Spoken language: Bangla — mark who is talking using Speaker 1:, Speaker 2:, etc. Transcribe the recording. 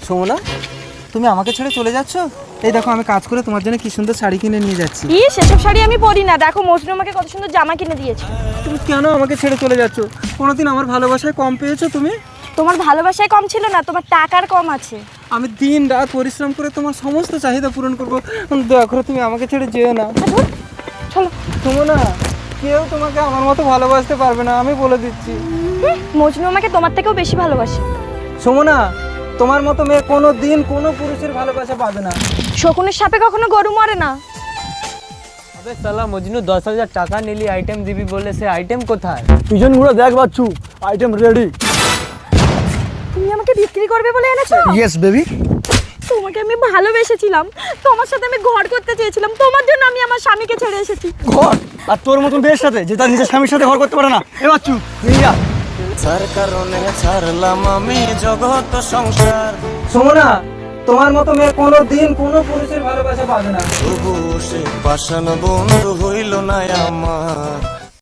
Speaker 1: সুমনা, তুমি আমাকে ছেড়ে চলে যাচ্ছ? এই দেখো আমি কাজ করে তোমার জন্য কি সুন্দর শাড়ি কিনে নিয়ে যাচ্ছি।
Speaker 2: সেসব শাড়ি আমি পরি না। দেখো মজনু আমাকে কত সুন্দর জামা কিনে দিয়েছে।
Speaker 1: তুমি কেন আমাকে ছেড়ে চলে যাচ্ছ? কোনোদিন আমার ভালোবাসায় কম পেয়েছো তুমি?
Speaker 2: তোমার ভালোবাসায় কম ছিল না, তোমার টাকার কম আছে।
Speaker 1: আমি দিন রাত পরিশ্রম করে তোমার সমস্ত চাহিদা পূরণ করবো, দয়া করে তুমি আমাকে ছেড়ে যেও না।
Speaker 2: চলো।
Speaker 1: সুমনা, কেউ তোমাকে আমার মতো ভালোবাসতে পারবে না, আমি বলে দিচ্ছি।
Speaker 2: মজনু আমাকে তোমার থেকেও বেশি ভালোবাসে।
Speaker 1: সুমনা, তোমার মতো মেয়ে কোনো দিন কোনো পুরুষের ভালোবাসা পাবে না।
Speaker 2: শকুনের সাপে কখনো গরু মরে না।
Speaker 3: আবে সালা মজনু 10,000 টাকা নিলি আইটেম দিবি বলে, সে আইটেম কোথায়?
Speaker 4: পিছন ঘুরে দেখ বাচ্চু, আইটেম রেডি।
Speaker 2: তুমি আমাকে বিক্রি করবে বলে এনেছো?
Speaker 4: Yes baby.
Speaker 2: তোমাকে আমি ভালোবেসেছিলাম, তোমার সাথে আমি ঘর করতে চেয়েছিলাম, তোমার জন্য আমি আমার স্বামীকে ছেড়ে এসেছি।
Speaker 4: ঘর? আর তোর মতন বেশ সাথে যে তার নিজের স্বামীর সাথে ঘর করতে পারে না। এ বাচ্চু নিয়ে যা।
Speaker 5: তার কারণে ছাড়লাম আমি জগৎ সংসার।
Speaker 1: সুমনা, তোমার মতো মেয়ে কোনো দিন কোনো পুরুষের ভালোবাসা পাবে না।
Speaker 5: তবু সে পাষাণ বন্ধু হইল না আমার।